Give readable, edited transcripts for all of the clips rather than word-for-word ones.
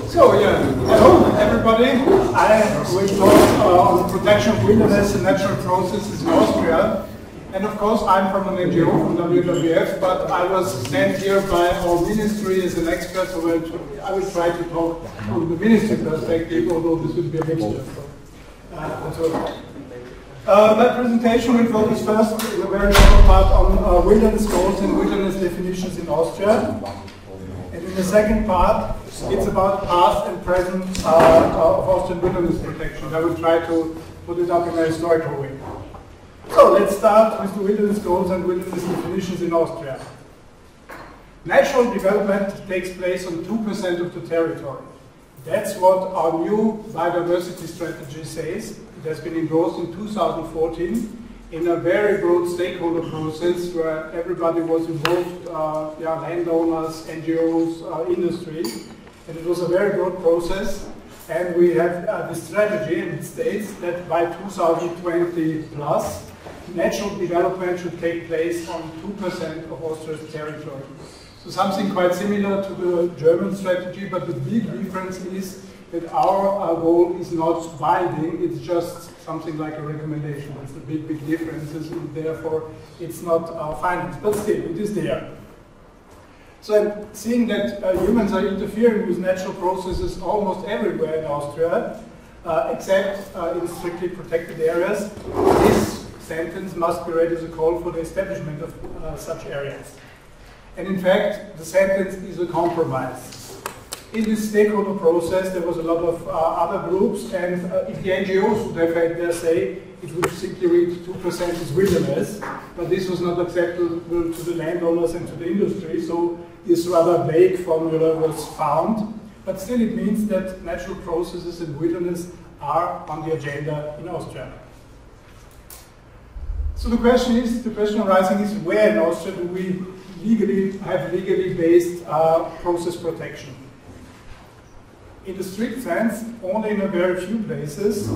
So yeah, hello everybody. I will talk on the protection of wilderness and natural processes in Austria. And of course I'm from an NGO, from WWF, but I was sent here by our ministry as an expert, so I will try to talk from the ministry perspective, although this will be a mixture. My presentation will focus first in a very short part on wilderness goals and wilderness definitions in Austria. And in the second part, it's about past and present of Austrian wilderness protection. I will try to put it up in a historical way. So let's start with the wilderness goals and wilderness definitions in Austria. Natural development takes place on 2% of the territory. That's what our new biodiversity strategy says. It has been endorsed in 2014 in a very broad stakeholder process where everybody was involved, landowners, NGOs, industry. And it was a very broad process. And we have this strategy, and it states that by 2020 plus, natural development should take place on 2% of Austria's territory. So something quite similar to the German strategy, but the big difference is that our goal is not binding, it's just something like a recommendation. That's the big differences, and therefore it's not financed, but still it is there. So seeing that humans are interfering with natural processes almost everywhere in Austria, except in strictly protected areas, this sentence must be read as a call for the establishment of such areas. And in fact, the sentence is a compromise. In this stakeholder process, there was a lot of other groups, and if the NGOs would have had their say, it would simply read 2% as wilderness, but this was not acceptable to the landowners and to the industry, so this rather vague formula was found. But still it means that natural processes and wilderness are on the agenda in Austria. So the question arising is, where in Austria do we have legally based process protection? In the strict sense, only in a very few places,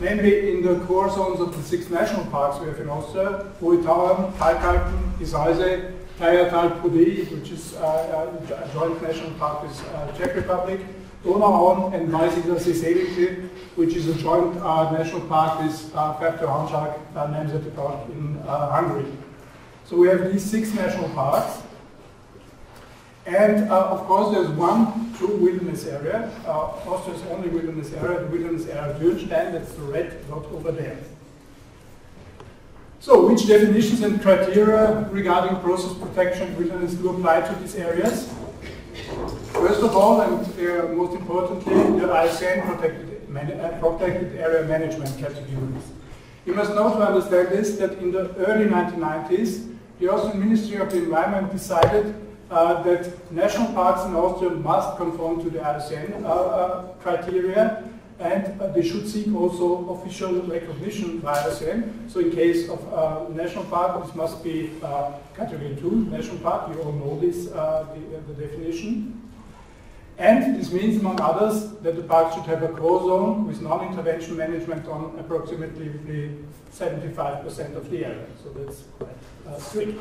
namely in the core zones of the 6 national parks we have in Austria: Hohe Tauem, Kalkalpen, Isalze, Thayertal-Pudey, which is a joint national park with Czech Republic, Donauauen, and Neusiedler-See, which is a joint national park with Fertő-Hanság, Nemzeti Park in Hungary. So we have these 6 national parks. And of course, there's one true wilderness area, Austria's only wilderness area, the wilderness area of Dürnstein, that's the red dot over there. So, which definitions and criteria regarding process protection and wilderness do apply to these areas? First of all, and most importantly, the IUCN protected area management categories. You must know to understand this, that in the early 1990s, the Austrian Ministry of the Environment decided that national parks in Austria must conform to the IUCN criteria, and they should seek also official recognition by IUCN. So in case of national park, this must be category 2 national park. You all know this, the definition. And this means, among others, that the park should have a core zone with non-intervention management on approximately 75% of the area. So that's quite strict.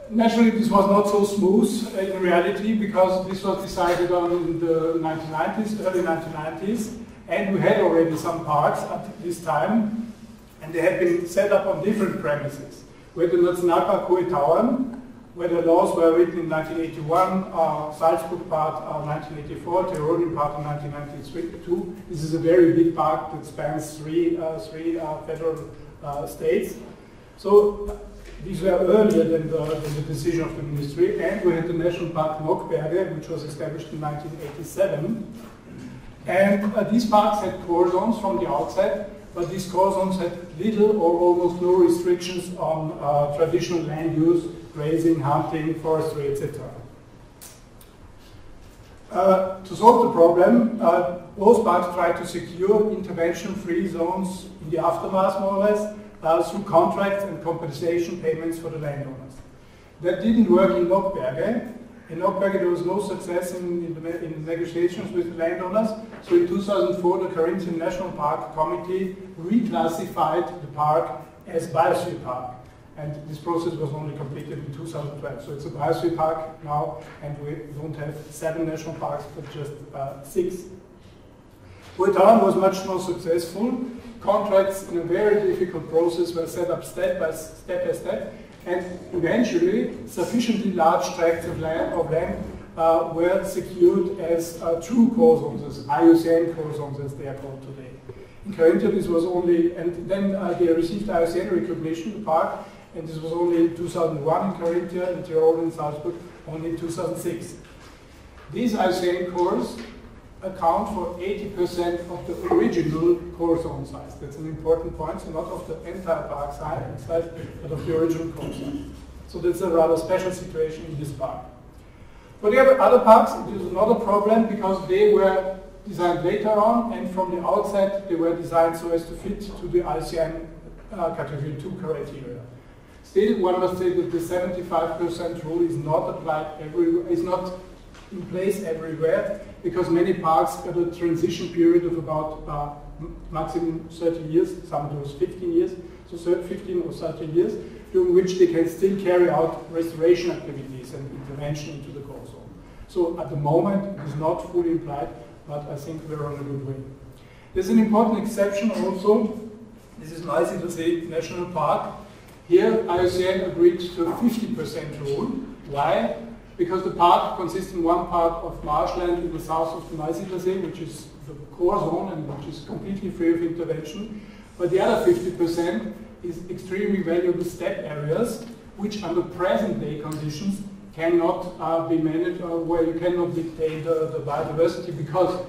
Naturally, this was not so smooth in reality, because this was decided on in the 1990s, early 1990s, and we had already some parks at this time, and they had been set up on different premises. We had the Nationalpark Hohe Tauem, where the laws were written in 1981, Salzburg part 1984, Tirolian part in 1992. This is a very big park that spans three federal states. So these were earlier than the decision of the ministry, and we had the National Park Nockberge, which was established in 1987. And these parks had core zones from the outset, but these core zones had little or almost no restrictions on traditional land use, grazing, hunting, forestry, etc. To solve the problem, both parks tried to secure intervention-free zones in the aftermath, more or less, through contracts and compensation payments for the landowners. That didn't work in Nockberge. In Nockberge there was no success in negotiations with the landowners, so in 2004 the Carinthian National Park Committee reclassified the park as Biosphere Park. And this process was only completed in 2012. So it's a biosphere park now, and we don't have 7 national parks, but just 6. Hohe Tauem was much more successful. Contracts in a very difficult process were set up step by step, and eventually sufficiently large tracts of land were secured as true core zones, as IUCN core zones as they are called today. In Carinthia this was only, and then they received IUCN recognition, the park, and this was only in 2001 in Carinthia, in Tyrol and Salzburg, only in 2006. These IUCN cores account for 80% of the original core zone size. That's an important point, so not of the entire park size, but of the original core size. So that's a rather special situation in this park. For the other parks, it is not a problem because they were designed later on, and from the outset they were designed so as to fit to the IUCN Category 2 criteria. Still, one must say that the 75% rule is not applied everywhere, is not in place everywhere, because many parks got a transition period of about maximum 30 years, some of those 15 years, so 15 or 30 years, during which they can still carry out restoration activities and intervention into the core zone. So at the moment it is not fully applied, but I think we're on a good way. There's an important exception also. This is Neusiedlersee National Park. Here IUCN agreed to a 50% rule. Why? Because the park consists in one part of marshland in the south of the Neusiedlersee, which is the core zone and which is completely free of intervention. But the other 50% is extremely valuable steppe areas, which under present day conditions cannot be managed, or where you cannot dictate the biodiversity, because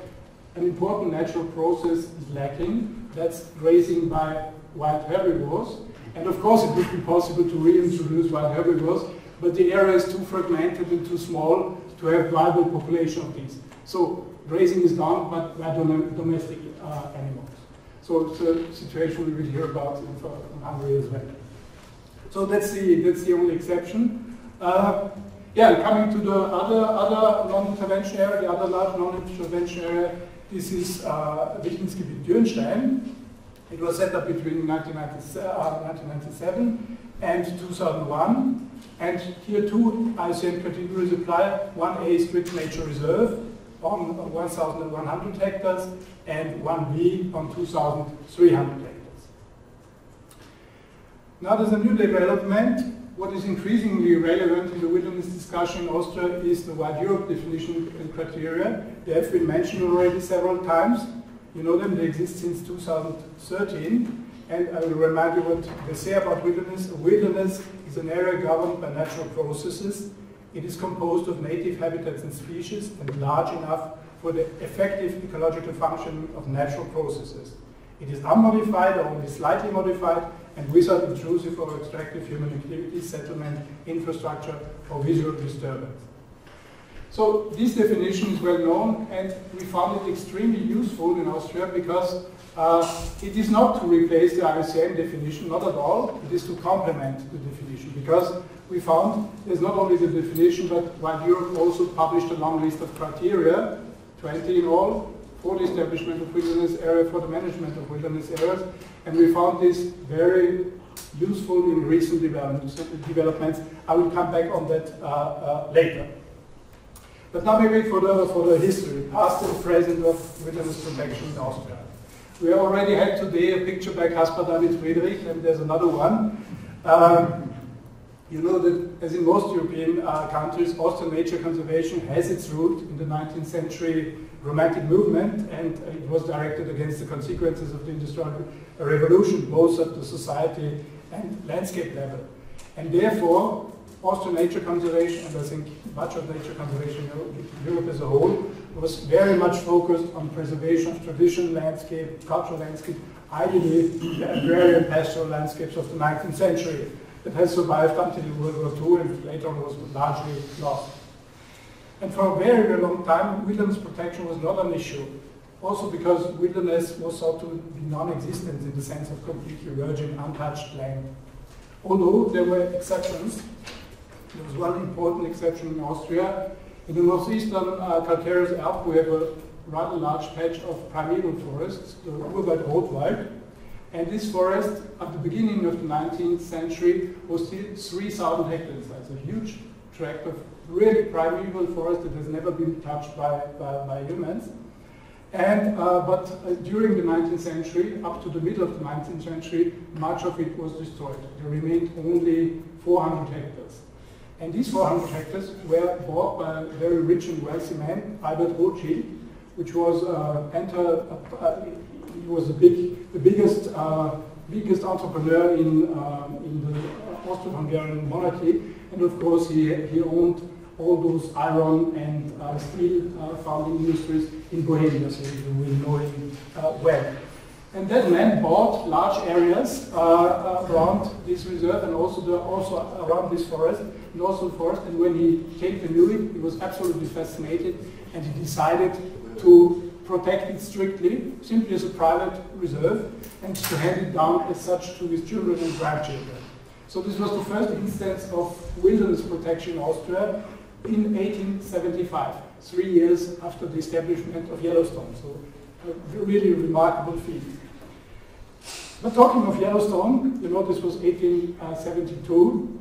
an important natural process is lacking. That's grazing by wild herbivores. And of course it would be possible to reintroduce wild herbivores, but the area is too fragmented and too small to have viable population of these. So grazing is done, but by domestic animals. So it's a situation we will hear about in Hungary as well. So that's the only exception. Yeah, coming to the other non-intervention area, the other large non-intervention area, this is Wichtensgebiet Dürnstein. It was set up between 1997 and 2001. And here two IUCN categories apply. 1A is strict nature reserve on 1,100 hectares and 1B on 2,300 hectares. Now there's a new development. What is increasingly relevant in the wilderness discussion in Austria is the Wild Europe definition and criteria. They have been mentioned already several times. You know them, they exist since 2013. And I will remind you what they say about wilderness. A wilderness is an area governed by natural processes. It is composed of native habitats and species and large enough for the effective ecological function of natural processes. It is unmodified or only slightly modified and without intrusive or extractive human activities, settlement, infrastructure, or visual disturbance. So this definition is well known, and we found it extremely useful in Austria because it is not to replace the IUCN definition, not at all. It is to complement the definition, because we found there's not only the definition, but Wild Europe also published a long list of criteria, 20 in all, for the establishment of wilderness area, for the management of wilderness areas, and we found this very useful in recent developments. I will come back on that later. But now maybe for the history, past and present of wilderness protection in Austria. We already had today a picture by Caspar David Friedrich, and there's another one. You know that, as in most European countries, Austrian nature conservation has its root in the 19th century Romantic movement, and it was directed against the consequences of the Industrial Revolution, both at the society and landscape level. And therefore, Austrian nature conservation, and I think much of nature conservation in Europe as a whole, was very much focused on preservation of traditional landscape, cultural landscape, ideally the agrarian pastoral landscapes of the 19th century that has survived until World War II and later on was largely lost. And for a very, very long time, wilderness protection was not an issue. Also because wilderness was thought to be non-existent in the sense of completely virgin, untouched land. Although there were exceptions. There was one important exception in Austria. In the northeastern calcareous Alp, we have a rather large patch of primeval forests, the Urwald Rotwald, And this forest, at the beginning of the 19th century, was still 3,000 hectares. That's a huge tract of really primeval forest that has never been touched by humans. And, but during the 19th century, up to the middle of the 19th century, much of it was destroyed. There remained only 400 hectares. And these 400 hectares were bought by a very rich and wealthy man, Albert Rothschild, which was he was the biggest entrepreneur in the Austro-Hungarian monarchy, and of course he owned all those iron and steel founding industries in Bohemia, so you will know him well. And that man bought large areas around this reserve and also around this forest, and also the forest. And when he came to know it, he was absolutely fascinated, and he decided to protect it strictly, simply as a private reserve, and to hand it down as such to his children and grandchildren. So this was the first instance of wilderness protection in Austria in 1875, 3 years after the establishment of Yellowstone. So a really remarkable feat. But talking of Yellowstone, you know, this was 1872.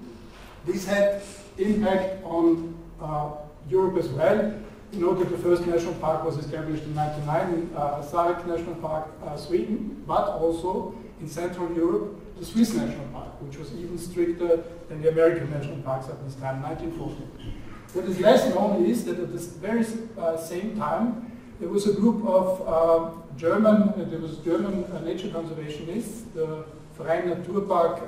This had impact on Europe as well. You know that the first national park was established in 1909 in Sarek National Park, Sweden, but also in Central Europe, the Swiss National Park, which was even stricter than the American national parks at this time, 1940. What is less known is that at this very same time, there was a group of German nature conservationists, the Verein Naturpark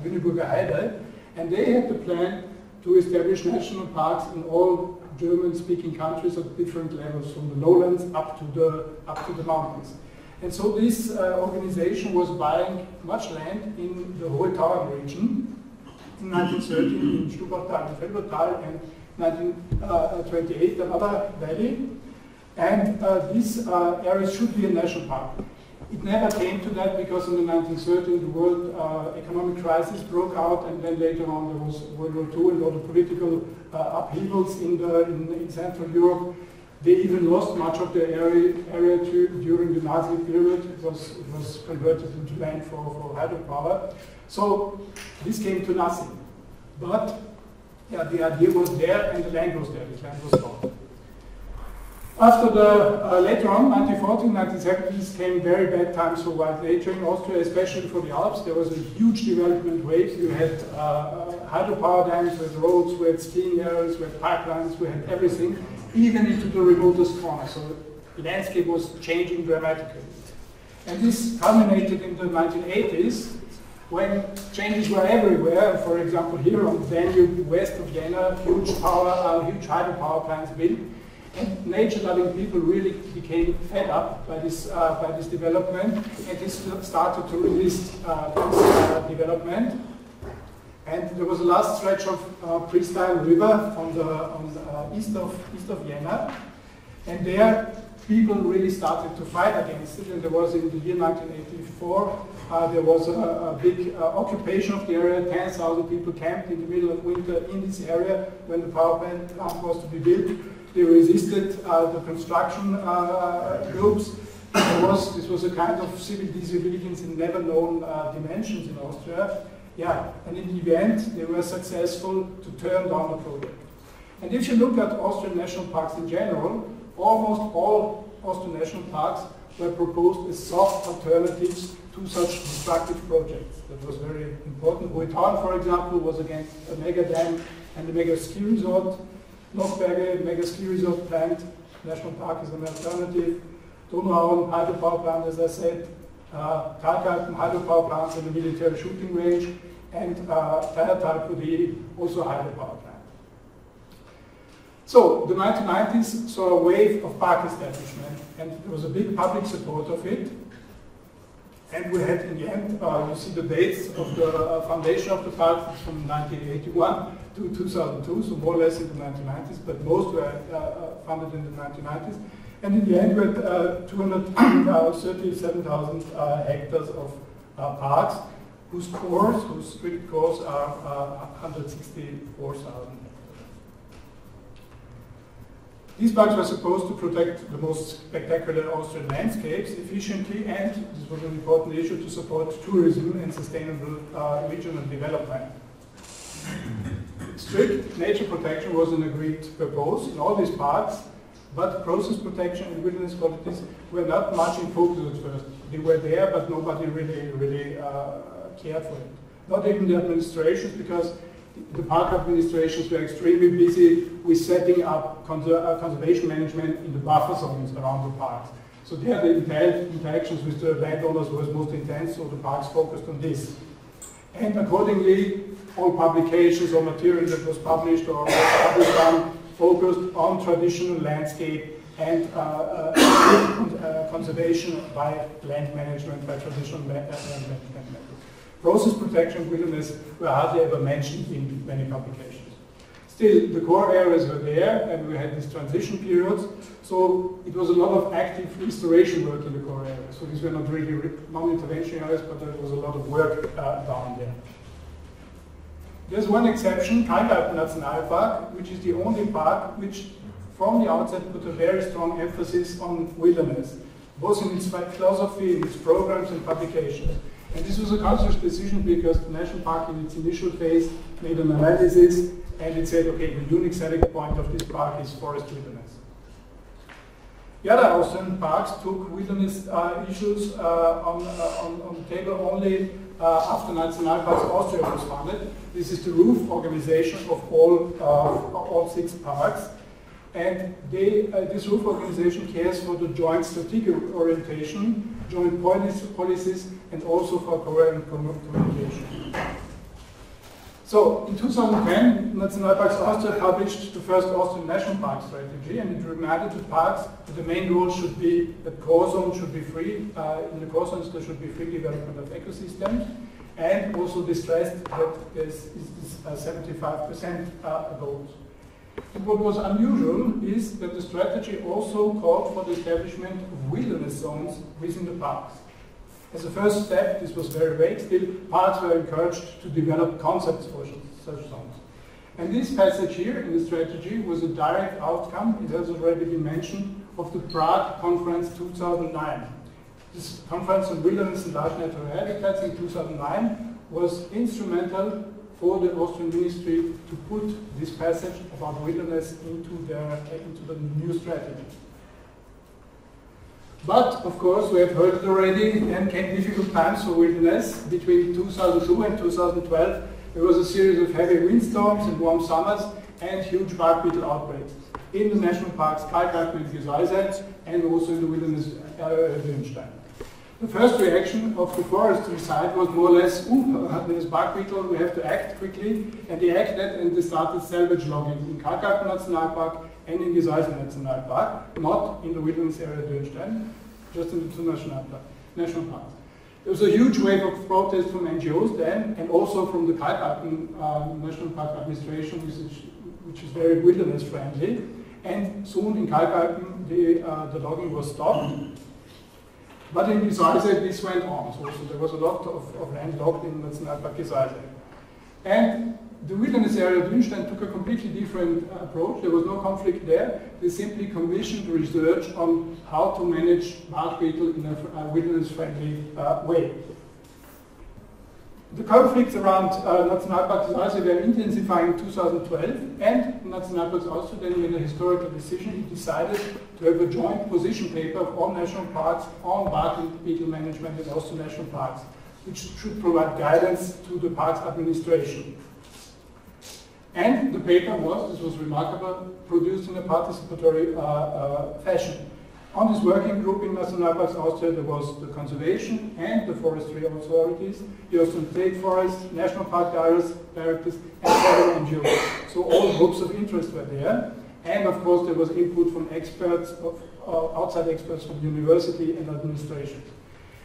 Lüneburger Heide, and they had the plan to establish national parks in all German-speaking countries at different levels, from the lowlands up to the mountains. And so this organization was buying much land in the Hohe Tauem region in 1930 in Stubachtal and Felbertal, and 1928 another valley. And these areas should be a national park. It never came to that because in the 1930s the world economic crisis broke out, and then later on there was World War II and all the political upheavals in Central Europe. They even lost much of their area during the Nazi period. It was converted into land for hydropower. So this came to nothing. But yeah, the idea was there and the land was there. The land was gone. After the, later on, 1940s, 1970s, came very bad times for wild nature in Austria, especially for the Alps. There was a huge development wave. You had hydropower dams, we had roads, we had skiing areas, we had pipelines, we had everything, even into the remotest corner. So the landscape was changing dramatically. And this culminated in the 1980s, when changes were everywhere. For example, here on the Danube, west of Vienna, huge hydropower plants built. And nature-loving people really became fed up by this development, and they started to resist this development. And there was a last stretch of Pristine River on the east of Vienna, and there people really started to fight against it. And there was, in the year 1984, there was a big occupation of the area. 10,000 people camped in the middle of winter in this area when the power plant was to be built. They resisted the construction groups. This was a kind of civil disobedience in never known dimensions in Austria. Yeah, and in the end, they were successful to turn down the project. And if you look at Austrian national parks in general, almost all Austrian national parks were proposed as soft alternatives to such destructive projects. That was very important. Hohe Tauem, for example, was against a mega dam and a mega ski resort. Nochberge, mega ski resort plant, national park is an alternative. Donauauen, hydropower plant, as I said. Kalkalpen, hydropower plants and a military shooting range. And Feiertal, also a hydropower plant. So the 1990s saw a wave of park establishment, and there was a big public support of it. And we had, in the end, you see the dates of the foundation of the park. It's from 1981 to 2002, so more or less in the 1990s, but most were funded in the 1990s. And in the end, we had 237,000 hectares of parks, whose strict cores are 164,000. These parks were supposed to protect the most spectacular Austrian landscapes efficiently, and this was an important issue to support tourism and sustainable regional development. Strict nature protection was an agreed purpose in all these parks, but process protection and wilderness qualities were not much in focus at first. They were there, but nobody really cared for it. Not even the administrations, because the park administrations were extremely busy with setting up conservation management in the buffer zones around the parks. So there the interactions with the landowners was most intense, so the parks focused on this. And accordingly, all publications or material that was published or was focused on traditional landscape and conservation by land management, by traditional land management methods. Process protection, wilderness were hardly ever mentioned in many publications. Still, the core areas were there, and we had these transition periods, so it was a lot of active restoration work in the core areas. So these were not really non-intervention areas, but there was a lot of work down there. There's one exception, Kalkalpen Nationalpark, which is the only park which from the outset put a very strong emphasis on wilderness, both in its philosophy, in its programs and publications. And this was a conscious decision because the national park in its initial phase made an analysis and it said, okay, the unique selling point of this park is forest wilderness. The other Austrian parks took wilderness issues on the table only after Nationalparks Austria was founded. This is the roof organization of all 6 parks. And this roof organization cares for the joint strategic orientation, joint policies, and also for coherent communication. So in 2010, Nationalparks Austria published the first Austrian national park strategy, and it reminded the parks that the main goal should be that core zones should be free. In the core zones there should be free development of ecosystems, and also they stressed that this is 75% goal. And what was unusual is that the strategy also called for the establishment of wilderness zones within the parks. As a first step, this was very vague, still parks were encouraged to develop concepts for such zones. And this passage here in the strategy was a direct outcome, it has already been mentioned, of the Prague Conference 2009. This conference on wilderness and large natural habitats in 2009 was instrumental for the Austrian ministry to put this passage about wilderness into the new strategy. But, of course, we have heard it already, then came difficult times for wilderness. Between 2002 and 2012, there was a series of heavy windstorms and warm summers and huge bark-beetle outbreaks in the national parks, Kalkalpen and Gesäuse, and also in the wilderness area of Dürnstein. The first reaction of the forestry side was more or less, there is bark-beetle, we have to act quickly, and they acted and they started salvage logging in Kalkalpen National Park and in Gesäuse National Park, not in the wilderness area of Dürnstein, just in the 2 national parks. There was a huge wave of protest from NGOs then, and also from the Kalkalpen National Park administration, which is very wilderness friendly, and soon in Kalkalpen the logging was stopped. But in Gesäuse this went on, so there was a lot of land logged in Nationalpark Gesäuse. And the wilderness area of Dürnstein took a completely different approach. There was no conflict there. They simply commissioned research on how to manage bark-beetle in a wilderness-friendly way. The conflicts around Nationalpark Gesäuse were intensifying in 2012, and Nationalparks Austria then made a historical decision. It decided to have a joint position paper of all national parks on bark-beetle management in Austrian national parks, which should provide guidance to the parks administration. And the paper was, this was remarkable, produced in a participatory fashion. On this working group in Nationalparks Austria, there was the conservation and the forestry authorities, the Austrian State Forest, National Park Directors, and several NGOs. So all groups of interest were there. And of course, there was input from experts, outside experts from university and administration.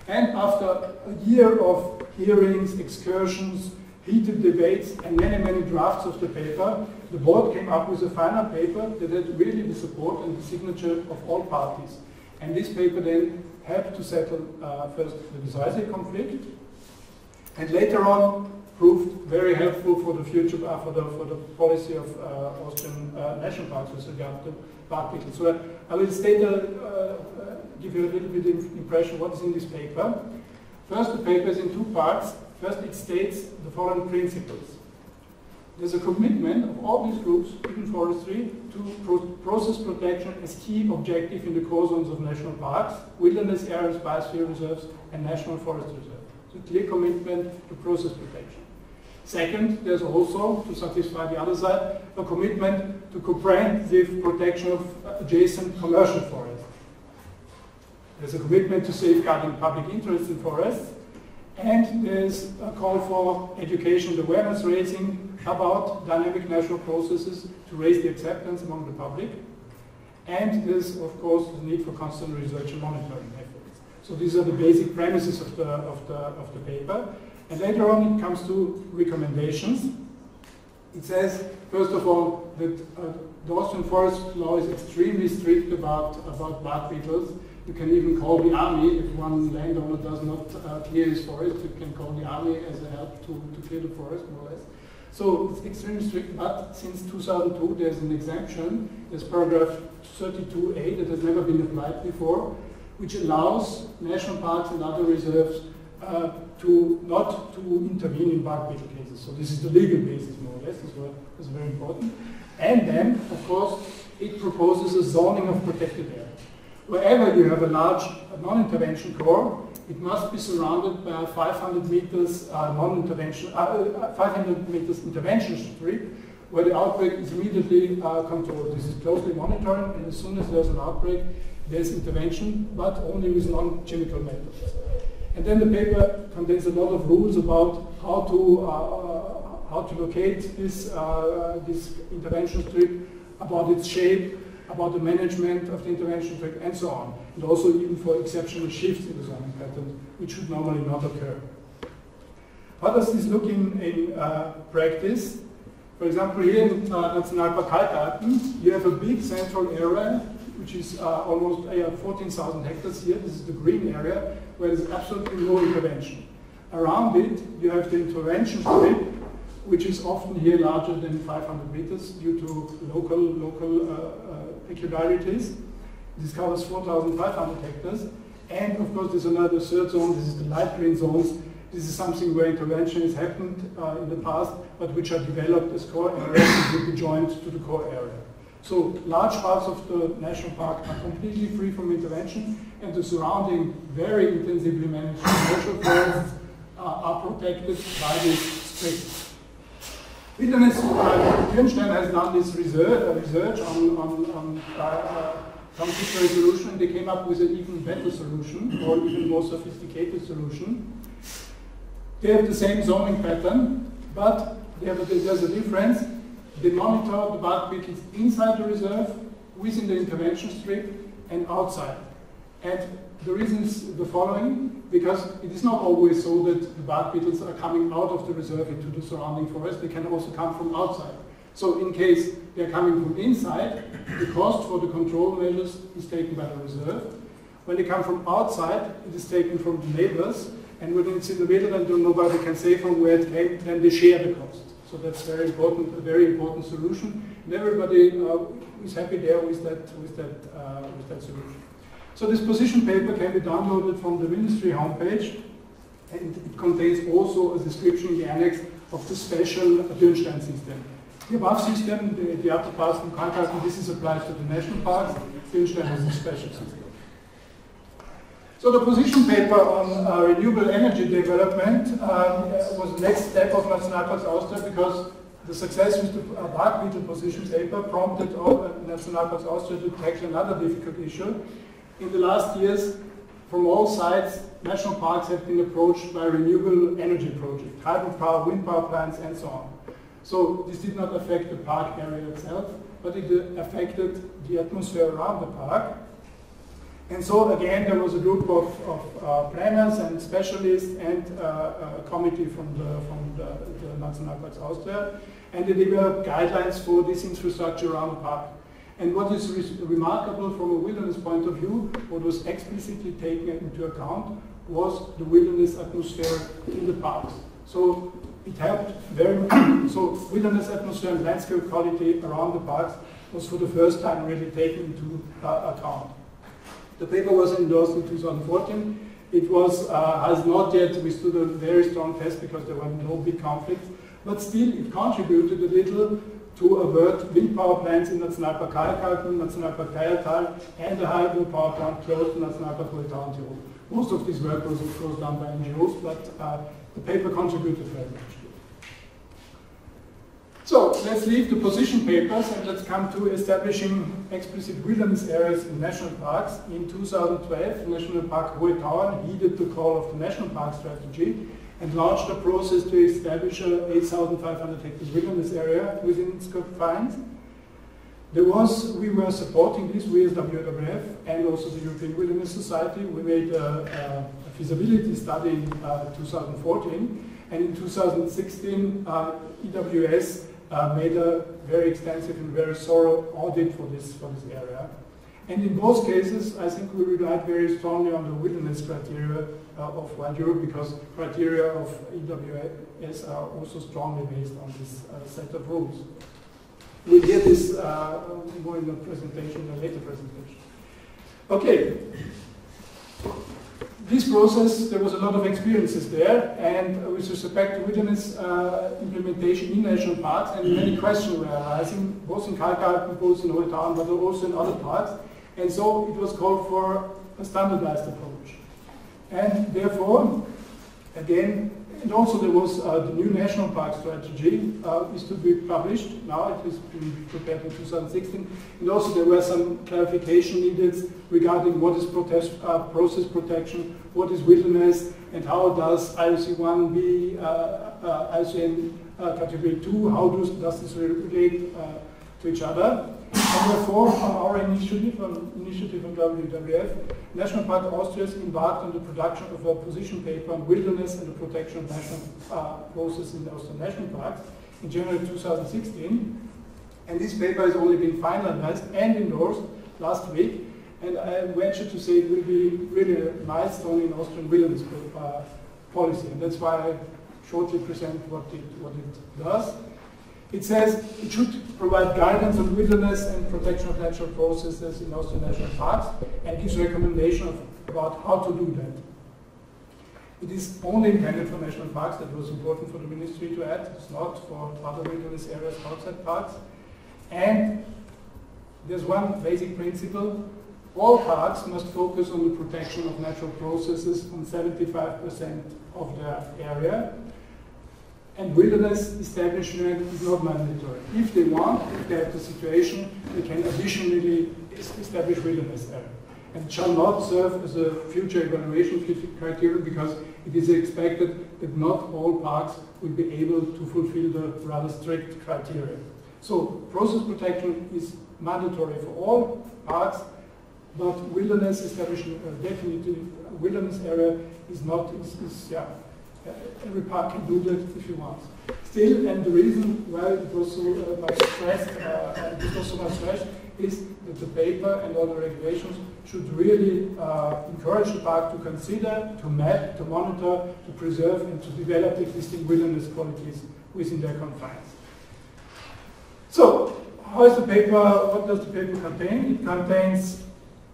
And after a year of hearings, excursions, heated debates, and many drafts of the paper, the board came up with a final paper that had really the support and the signature of all parties. And this paper then helped to settle first the Gesäuse conflict, and later on proved very helpful for the future, for the policy of Austrian national parks with regard to bark-beetles. So I will give you a little bit of impression what is in this paper. First, the paper is in two parts. First, it states the following principles. There's a commitment of all these groups, even forestry, to process protection as key objective in the core zones of national parks, wilderness areas, biosphere reserves, and national forest reserves. So clear commitment to process protection. Second, there's also, to satisfy the other side, a commitment to comprehensive protection of adjacent commercial forests. There's a commitment to safeguarding public interest in forests, and there's a call for education and awareness raising about dynamic natural processes to raise the acceptance among the public. And there's, of course, the need for constant research and monitoring efforts. So these are the basic premises of the paper. And later on it comes to recommendations. It says, first of all, that the Austrian forest law is extremely strict about bark-beetles. You can even call the army, if one landowner does not clear his forest, you can call the army as a help to clear the forest, more or less. So it's extremely strict, but since 2002 there's an exemption, there's paragraph 32A that has never been applied before, which allows national parks and other reserves not to intervene in bark-beetle cases. So this is the legal basis, more or less, is very important. And then, of course, it proposes a zoning of protected area. Wherever you have a large non-intervention core, it must be surrounded by a 500 meters non-intervention, 500 meters intervention strip, where the outbreak is immediately controlled. This is closely monitored, and as soon as there's an outbreak, there's intervention, but only with non-chemical methods. And then the paper contains a lot of rules about how to locate this intervention strip, about its shape, about the management of the intervention strip, and so on. And also even for exceptional shifts in the zoning pattern, which should normally not occur. How does this look in practice? For example, here in Nationalpark Kaltarten, you have a big central area, which is almost 14,000 hectares here. This is the green area, where there's absolutely no intervention. Around it, you have the intervention strip, which is often here larger than 500 meters due to local peculiarities. This covers 4,500 hectares. And of course, there's another third zone. This is the light green zones. This is something where intervention has happened in the past, but which are developed as core areas and will be joined to the core area. So large parts of the national park are completely free from intervention, and the surrounding very intensively managed commercial forests are protected by this strip. Wilderness Untitled has done this research on conflict resolution, and they came up with an even better solution, or even more sophisticated solution. They have the same zoning pattern, but there's a difference. They monitor the bark-beetles inside the reserve, within the intervention strip, and outside. And the reason is the following, because it is not always so that the bark-beetles are coming out of the reserve into the surrounding forest. They can also come from outside. So in case they're coming from inside, the cost for the control measures is taken by the reserve. When they come from outside, it is taken from the neighbors. And when it's in the middle and nobody can say from where it came, then they share the cost. So that's very important, a very important solution. And everybody is happy there with that solution. So this position paper can be downloaded from the ministry homepage, and it contains also a description in the annex of the special Dürnstein system. The above system, the upper parts from Kaltarten, this is applied to the national parks. Dürnstein has a special system. So the position paper on renewable energy development was the next step of Nationalparks Austria, because the success with the bark-beetle position paper prompted Nationalparks Austria to tackle another difficult issue. In the last years, from all sides, national parks have been approached by renewable energy projects, hydropower, wind power plants, and so on. So this did not affect the park area itself, but it affected the atmosphere around the park. And so again, there was a group of planners and specialists and a committee from the Nationalparks Austria, and they developed guidelines for this infrastructure around the park. And what is remarkable from a wilderness point of view, what was explicitly taken into account, was the wilderness atmosphere in the parks. So it helped very much. So wilderness atmosphere and landscape quality around the parks was for the first time really taken into account. The paper was endorsed in 2014. It was, has not yet withstood a very strong test because there were no big conflicts, but still it contributed a little to avert wind power plants in Nationalpark Kalkalpen, Nationalpark Teiertal, and the hydropower plant close to Nationalpark Hohe Tauem. Most of this work was of course done by NGOs, but the paper contributed very much. So let's leave the position papers and let's come to establishing explicit wilderness areas in national parks. In 2012, National Park Hohe Tauem heeded the call of the National Park Strategy and launched a process to establish a 8,500 hectares wilderness area within its confines. We were supporting this, we as WWF and also the European Wilderness Society. We made a feasibility study in 2014, and in 2016 EWS made a very extensive and very thorough audit for this area. And in both cases, I think we relied very strongly on the wilderness criteria of Wild Europe, because criteria of EWS are also strongly based on this set of rules. We'll hear this more in the presentation, in a later presentation. Okay. This process, there was a lot of experiences there, and with respect to wilderness implementation in national parks, and many questions were arising, both in Kalkalpen, both in Hohe Tauem, but also in other parks. And so it was called for a standardized approach. And therefore, again, and also there was the new national park strategy is to be published. Now it has been prepared in 2016. And also there were some clarification needed regarding what is process protection, what is wilderness, and how does IUCN IUCN category 2, how does this relate to each other. And therefore, on our initiative on WWF, National Park Austria embarked on the production of a position paper on wilderness and the protection of national processes in the Austrian national parks in January 2016. And this paper has only been finalized and endorsed last week. And I venture to say it will be really a milestone in Austrian wilderness policy. And that's why I shortly present what it does. It says it should provide guidance on wilderness and protection of natural processes in Austrian national parks and gives recommendations about how to do that. It is only intended for national parks. That was important for the ministry to add. It's not for other wilderness areas outside parks. And there's one basic principle. All parks must focus on the protection of natural processes on 75% of their area. And wilderness establishment is not mandatory. If they want, if they have the situation, they can additionally establish wilderness area. And it shall not serve as a future evaluation criterion, because it is expected that not all parks will be able to fulfill the rather strict criteria. So process protection is mandatory for all parks, but wilderness establishment, definitive wilderness area is not, every park can do that if you want. Still, and the reason why it was so much stressed, is that the paper and all the regulations should really encourage the park to consider, to map, to monitor, to preserve, and to develop existing wilderness qualities within their confines. So, how is the paper? What does the paper contain? It contains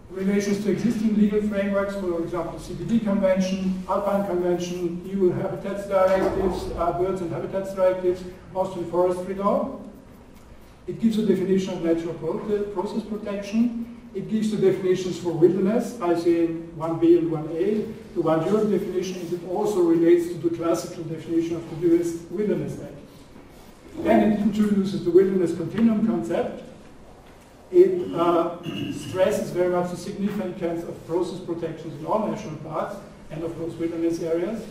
relations to existing legal frameworks, for example, CBD Convention, Alpine Convention, EU Habitats Directives, Birds and Habitats Directives, Austrian Forestry Law. It gives a definition of natural process protection. It gives the definitions for wilderness, IUCN 1B and 1A, the Wild Europe definition, and it also relates to the classical definition of the US Wilderness Act. Then it introduces the wilderness continuum concept. It stresses very much the significance of process protections in all national parks and of course wilderness areas.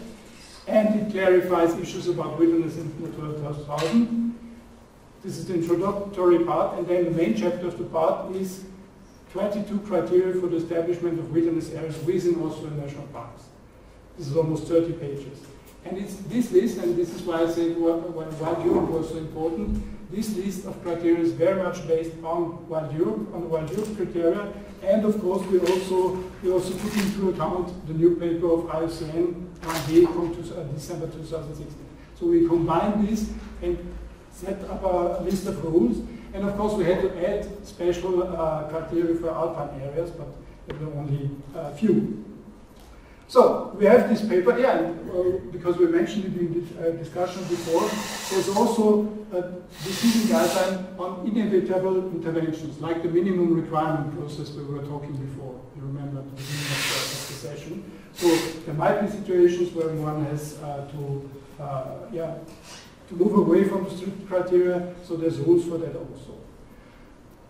And it clarifies issues about wilderness in Natura 2000. This is the introductory part, and then the main chapter of the part is 22 criteria for the establishment of wilderness areas within Austrian national parks. This is almost 30 pages. And it's this list, and this is why I say when Wild Europe was so important, this list of criteria is very much based on Wild Europe, on the Wild Europe criteria, and of course we also took into account the new paper of IUCN 1B from December 2016. So we combined this and set up a list of rules. And of course we had to add special criteria for alpine areas, but there were only a few. So we have this paper, because we mentioned it in the discussion before, there's also a decision guideline on inevitable interventions, like the minimum requirement process we were talking before. You remember at the beginning of the session. So there might be situations where one has to move away from the strict criteria, so there's rules for that also.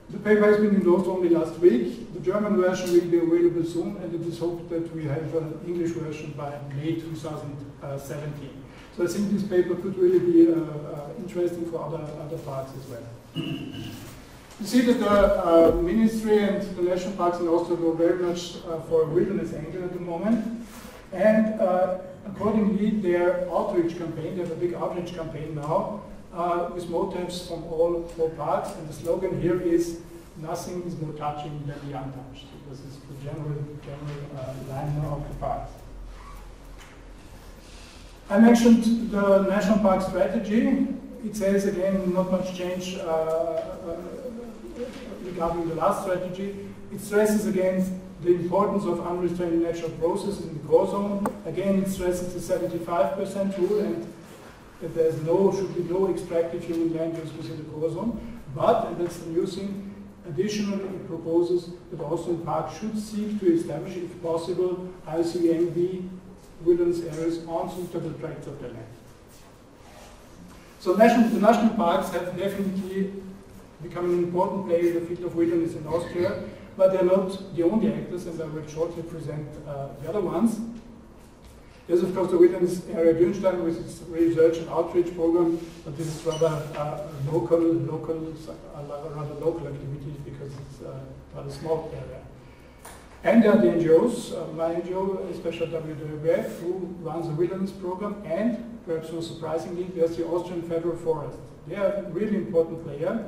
The paper has been endorsed only last week. The German version will be available soon, and it is hoped that we have an English version by May 2017. So I think this paper could really be interesting for other parks as well. You see that the Ministry and the national parks in Austria go very much for a wilderness angle at the moment. And accordingly, their outreach campaign, they have a big outreach campaign now, with motifs from all 4 parks, and the slogan here is "Nothing is more touching than the untouched." This is the general line of the parks. I mentioned the national park strategy. It says again not much change regarding the last strategy. It stresses again the importance of unrestrained natural processes in the core zone. Again, it stresses the 75% rule and that there should be no extractive human land use within the core zone. But, and that's the new thing, additionally it proposes that Austrian parks should seek to establish, if possible, IUCN wilderness areas on suitable tracts of the land. So the national parks have definitely become an important player in the field of wilderness in Austria, but they're not the only actors, and I will shortly present the other ones. There's of course the wilderness area Dürnstein with its research and outreach program, but this is rather local activities because it's a rather small area. And there are the NGOs, my NGO, especially WWF, who runs a wilderness program, and perhaps more surprisingly, there's the Austrian Federal Forest. They are a really important player.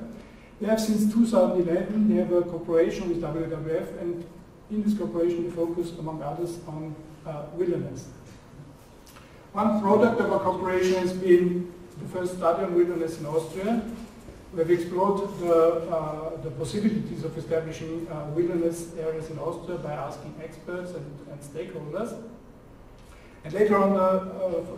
They have since 2011, they have a cooperation with WWF, and in this cooperation they focus, among others, on wilderness. One product of our cooperation has been the first study on wilderness in Austria. We have explored the possibilities of establishing wilderness areas in Austria by asking experts and stakeholders. And later on,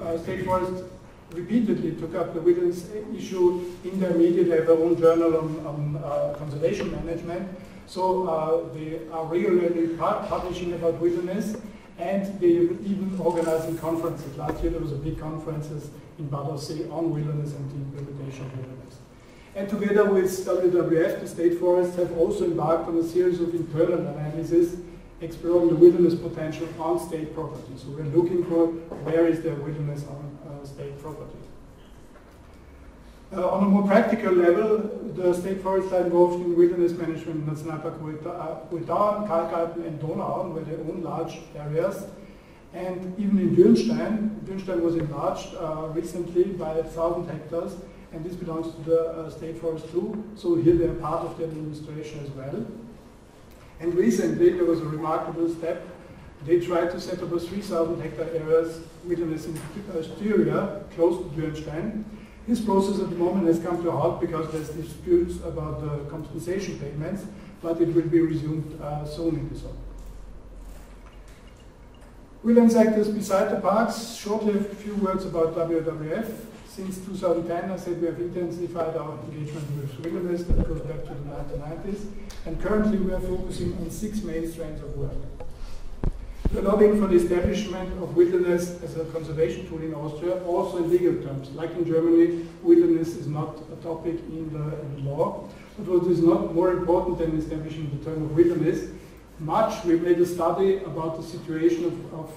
the State Forest repeatedly took up the wilderness issue in their media. They have their own journal on conservation management. So they are regularly publishing about wilderness, and they even organizing conferences. Last year there was a big conference in Bad Aussee on wilderness and the implementation of wilderness. And together with WWF, the State Forests have also embarked on a series of internal analyses exploring the wilderness potential on state property. So we're looking for where is there wilderness on state property. On a more practical level, the State Forests are involved in wilderness management in Nationalpark Hohe Tauem, Kalkalpen and Donau, where they own large areas. And even in Dürnstein was enlarged recently by 1,000 hectares, and this belongs to the State Forest too, so here they are part of the administration as well. And recently there was a remarkable step. They tried to set up a 3,000 hectare areas wilderness in Austria, close to Dürnstein. This process at the moment has come to a halt because there's disputes about the compensation payments, but it will be resumed soon in this autumn. Wilderness actors beside the parks, shortly a few words about WWF. Since 2010, I said we have intensified our engagement with wilderness, that goes back to the 1990s, and currently we are focusing on 6 main strands of work. We are lobbying for the establishment of wilderness as a conservation tool in Austria, also in legal terms. Like in Germany, wilderness is not a topic in the law, but what is not more important than establishing the term of wilderness, we made a study about the situation of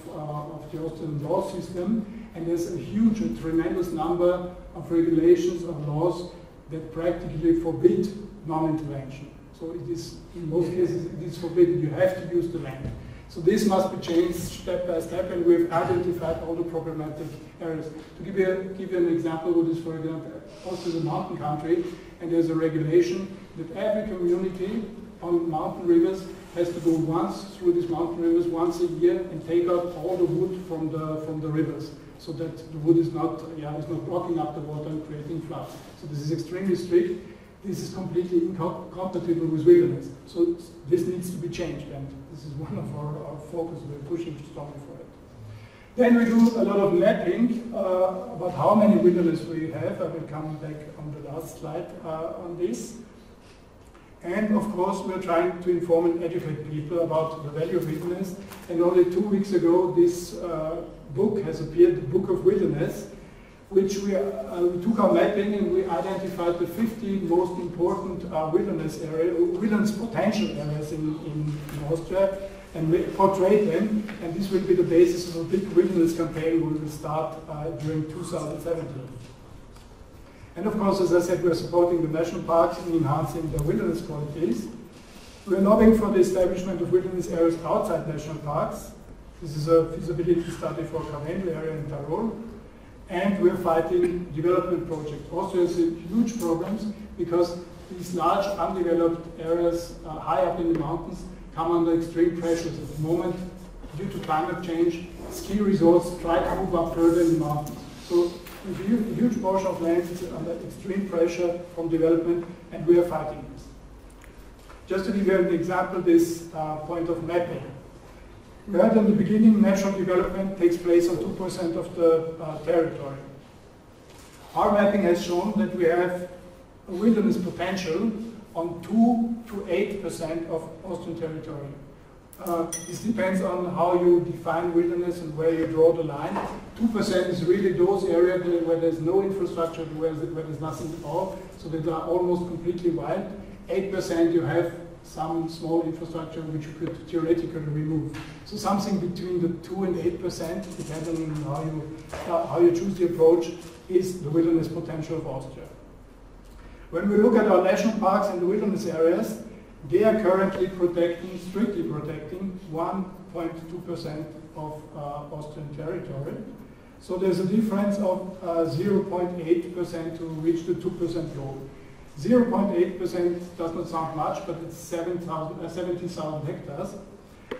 the Austrian law system, and there's a huge, a tremendous number of regulations or laws that practically forbid non-intervention. So it is, in most cases, it is forbidden. You have to use the land. So this must be changed step by step, and we've identified all the problematic areas. To give you an example, what is, for example, Austria is a mountain country, and there's a regulation that every community on mountain rivers has to go once through these mountain rivers once a year and take out all the wood from the rivers, so that the wood is not blocking up the water and creating floods. So this is extremely strict. This is completely incompatible with wilderness. So this needs to be changed, and this is one of our focus. We're pushing strongly for it. Then we do a lot of mapping about how many wilderness we have. I will come back on the last slide on this. And of course, we're trying to inform and educate people about the value of wilderness. And only 2 weeks ago, this book has appeared, the Book of Wilderness, which we took our mapping and we identified the 50 most important wilderness potential areas in Austria, and we portrayed them. And this will be the basis of a big wilderness campaign we will start during 2017. And of course, as I said, we're supporting the national parks and enhancing their wilderness qualities. We're lobbying for the establishment of wilderness areas outside national parks. This is a feasibility study for Karwendel area in Tyrol. And we're fighting development projects. Austria has huge problems because these large undeveloped areas high up in the mountains come under extreme pressures at the moment due to climate change. Ski resorts try to move up further in the mountains. So a huge portion of land is under extreme pressure from development, and we are fighting this. Just to give you an example, this point of mapping. We heard in the beginning, natural development takes place on 2% of the territory. Our mapping has shown that we have a wilderness potential on 2 to 8% of Austrian territory. This depends on how you define wilderness and where you draw the line. 2% is really those areas where there's no infrastructure, where there's nothing at all, so they are almost completely wild. 8% you have some small infrastructure which you could theoretically remove. So something between the 2 and 8%, depending on how you choose the approach, is the wilderness potential of Austria. When we look at our national parks and the wilderness areas, they are currently strictly protecting 1.2% of Austrian territory. So there's a difference of 0.8% to reach the 2% goal. 0.8% does not sound much, but it's 70,000 hectares.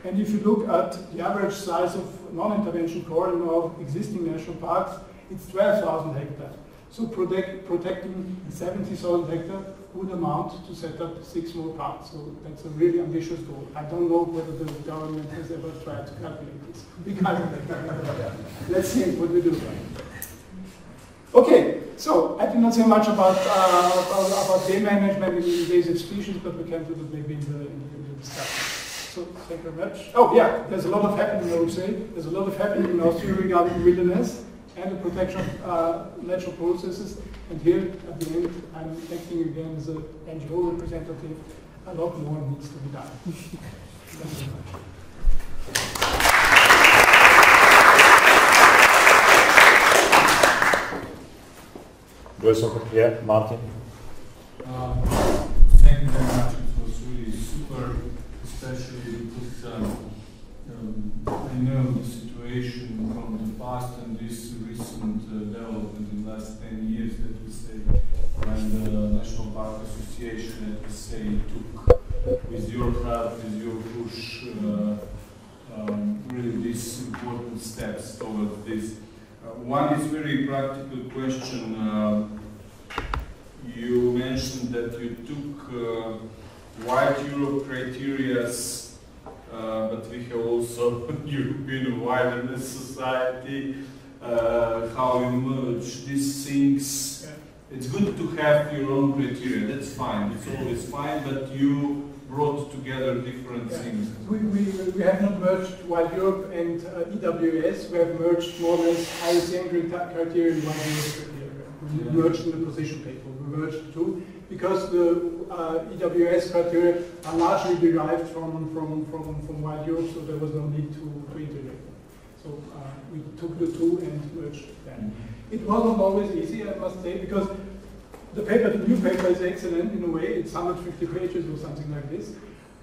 And if you look at the average size of non-intervention core in our existing national parks, it's 12,000 hectares. So protecting 70,000 hectares would amount to set up 6 more parks. So that's a really ambitious goal. I don't know whether the government has ever tried to calculate this. We calculate. Let's see what we do. Okay, so I did not say much about game management in invasive species, but we can do that maybe in the discussion. So thank you very much. Oh yeah, there's a lot of happening, I would say. There's a lot of happening in Austria regarding wilderness and the protection of natural processes. And here, at the end, I'm acting again as an NGO representative. A lot more needs to be done. Thank you very much. Yeah, Martin. Thank you very much. It was really super, especially because I know the situation from the past and this recent development in the last 10 years that we say when the National Park Association, let me say, took with your help, with your push, really these important steps towards this. One is very practical question. You mentioned that you took White Europe criteria, but we have also European Wilderness Society. How you merge these things. Yeah. It's good to have your own criteria, that's fine, it's always fine, but you brought together different things. We have not merged Wild Europe and EWS, we have merged more or less IUCN criteria and Wild Europe criteria. We merged in the position paper, we merged the two, because the EWS criteria are largely derived from Wild Europe, so there was no need to integrate them. So we took the two and merged them. It wasn't always easy, I must say, because the new paper is excellent in a way, it's 150 pages or something like this,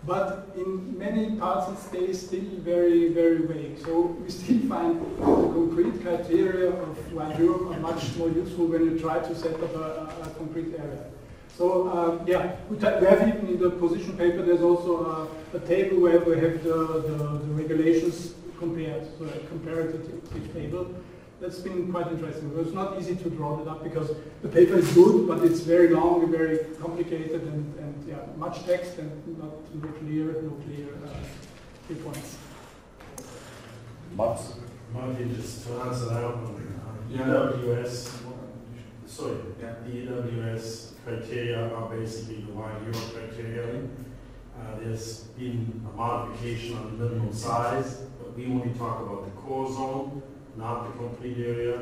but in many parts it stays still very, very vague. So we still find the concrete criteria of Wild Europe are much more useful when you try to set up a concrete area. So yeah, we have even in the position paper, there's also a table where we have the regulations compared, so a comparative table. That's been quite interesting. It was not easy to draw that up because the paper is good, but it's very long and very complicated and yeah, much text and not clear key points. Martin, just to answer that one, the EWS, sorry, the EWS criteria are basically the wide Europe criteria. There's been a modification on the minimum size, but we only talk about the core zone, not the complete area,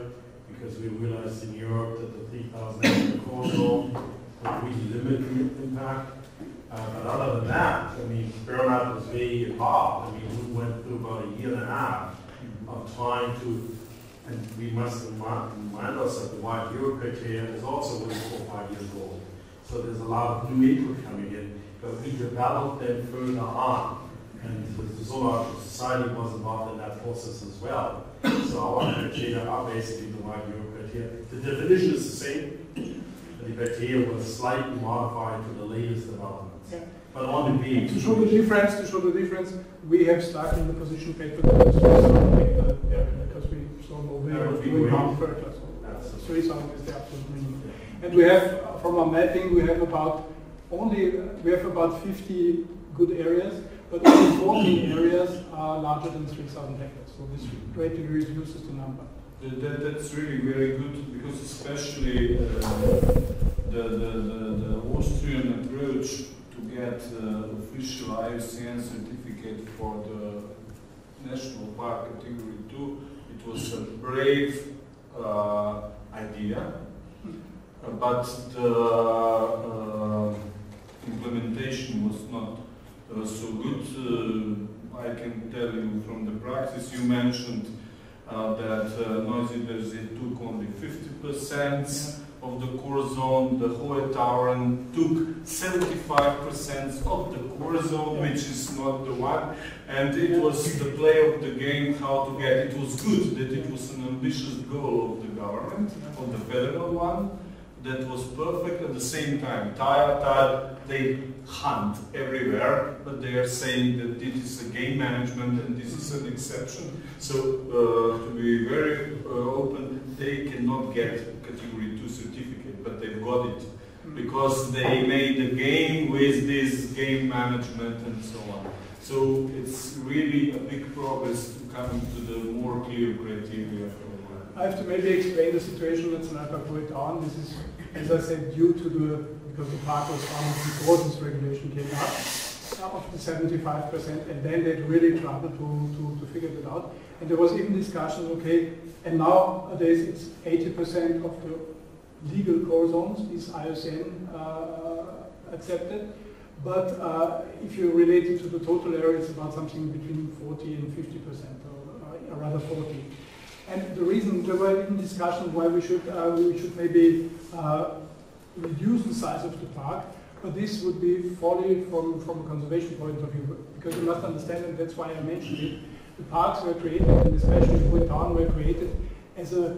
because we realized in Europe that the 3,000 hectare core zone would really limit the impact. But other than that, I mean, burnout was very involved. I mean, we went through about a year and a half of trying to, and we must remind us that the wide Europe criteria is also only 4 or 5 years old. So there's a lot of new input coming in, but we developed them further on. And the Zoological Society was involved in that process as well. So our criteria are basically the wide Europe criteria. The definition is the same. The criteria was slightly modified to the latest developments. Yeah. But on the beach. To show the difference, we have stuck in the position paper because we saw no way of doing ground further. So 3,000 is the absolute minimum. And we have, from our mapping, we have about 50 good areas, but only 14 areas are larger than 3,000 hectares. So this greatly reduces the number. That's really very good, because especially the Austrian approach to get official IUCN certificate for the National Park Category 2, it was a brave idea, but the implementation was not so good. I can tell you from the practice, you mentioned that Noisy Berzé took only 50% of the core zone, the Hohe Tauem took 75% of the core zone, which is not the one, and it was the play of the game how to get it. It was good that it was an ambitious goal of the government, of the federal one, that was perfect. At the same time, they hunt everywhere, but they are saying that this is a game management and this is an exception. So to be very open, they cannot get category 2 certificate, but they've got it because they made the game with this game management and so on. So it's really a big progress to come to the more clear criteria. I have to maybe explain the situation at Hohe Tauem. This is, as I said, due to because the park was founded before this regulation came up, of the 75%, and then they really troubled to figure it out. And there was even discussion, okay, and nowadays it's 80% of the legal core zones is IUCN accepted, but if you relate it to the total area, it's about something between 40 and 50%, or rather 40. And the reason, there were even discussions why we should maybe reduce the size of the park, but this would be folly from a conservation point of view, because you must understand, and that's why I mentioned it, the parks were created, and especially Hohe Tauem were created as a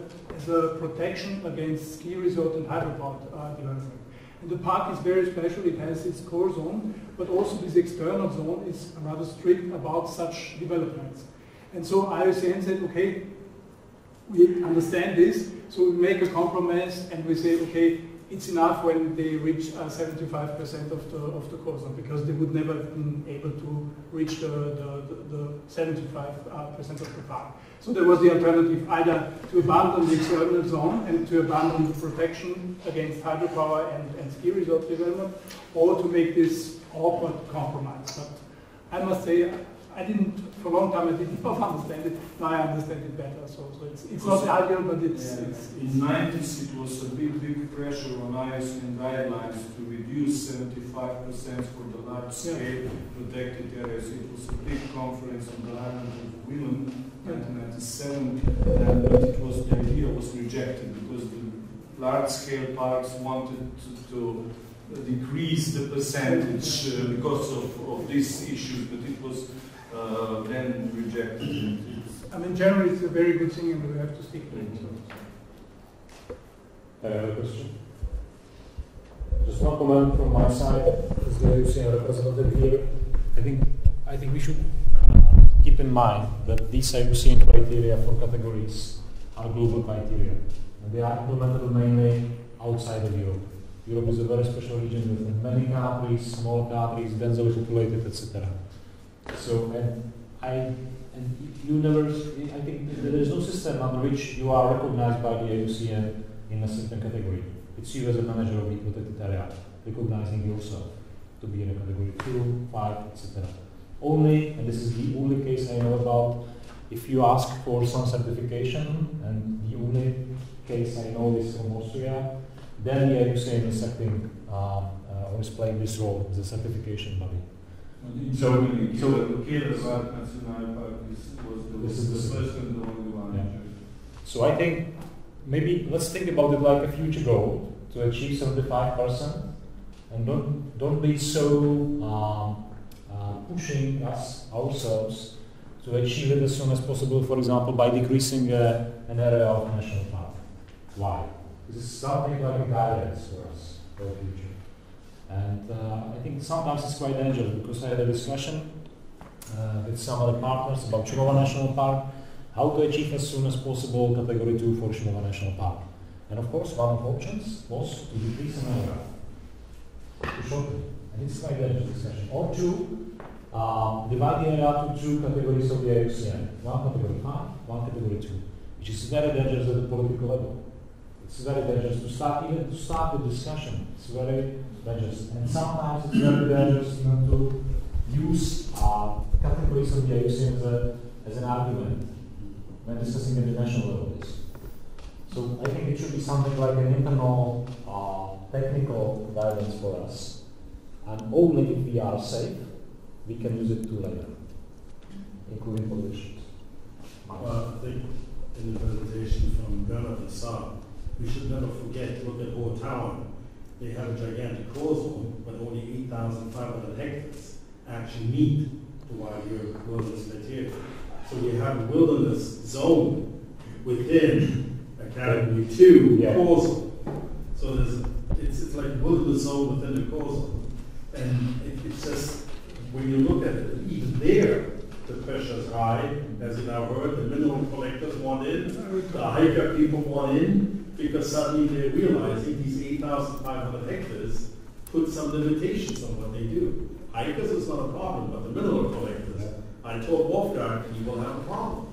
protection against ski resort and hydropower development. And the park is very special, it has its core zone, but also this external zone is rather strict about such developments. And so IUCN said, okay, we understand this, so we make a compromise and we say, okay, it's enough when they reach 75% of the core zone, because they would never have been able to reach the 75% of the park. So there was the alternative, either to abandon the external zone and to abandon the protection against hydropower and ski resort development, or to make this awkward compromise. But I must say, I didn't, for a long time I did not understand it, now I understand it better. So it's not ideal, but it's... In the 90s it was a big pressure on IUCN guidelines to reduce 75% for the large scale protected areas. It was a big conference on the island of Willem in 1997, but it was, the idea was rejected because the large scale parks wanted to decrease the percentage because of these issues, but it was then rejected. I mean, generally it's a very good thing and we have to stick to it. Any other question? Just one comment from my side as the IUCN representative here. I think we should keep in mind that these IUCN criteria for categories are global criteria. And they are implemented mainly outside of Europe. Europe is a very special region with many countries, small countries, densely populated, etc. So, I think there is no system under which you are recognized by the IUCN in a certain category. It's you as a manager of the protected area recognizing yourself to be in a category 2, 5, etc. Only, and this is the only case I know about, if you ask for some certification, and the only case I know is from Austria, then the IUCN is acting or is playing this role as a certification body. In Germany, Kohler National Park was the first and the only one. Yeah. So I think maybe let's think about it like a future goal to achieve 75%, and don't be so pushing us ourselves to achieve it as soon as possible. For example, by decreasing an area of national park. Why? This is something like a guidance for us for the future. And I think sometimes it's quite dangerous because I had a discussion with some other partners about Šumava National Park, how to achieve as soon as possible category 2 for Šumava National Park. And of course, one of the options was to decrease an area, to shorten. And it's quite dangerous discussion. Or to divide the area to 2 categories of the IUCN. One category 5, one category 2, which is very dangerous at the political level. It's very dangerous to start the discussion. It's very dangerous. And sometimes it's very dangerous even to use categories of the IUCN as an argument when discussing at the national level. So I think it should be something like an internal technical guidance for us. And only if we are safe, we can use it too later, including politicians. Well, I think in the presentation from Bernard and Saab, we should never forget, look at Hohe Tauem. They have a gigantic core zone, but only 8,500 hectares actually meet the wild Europe wilderness criteria. So we have a wilderness zone within a category 2 core zone. So it's like a wilderness zone within the core zone. And it's just, when you look at it, even there, the pressure is high, as you now heard, the mineral collectors want in, the hiker people want in, because suddenly they're realizing these 8,500 hectares put some limitations on what they do. Hikers is not a problem, but the mineral collectors, I told Wolfgang, he will have a problem.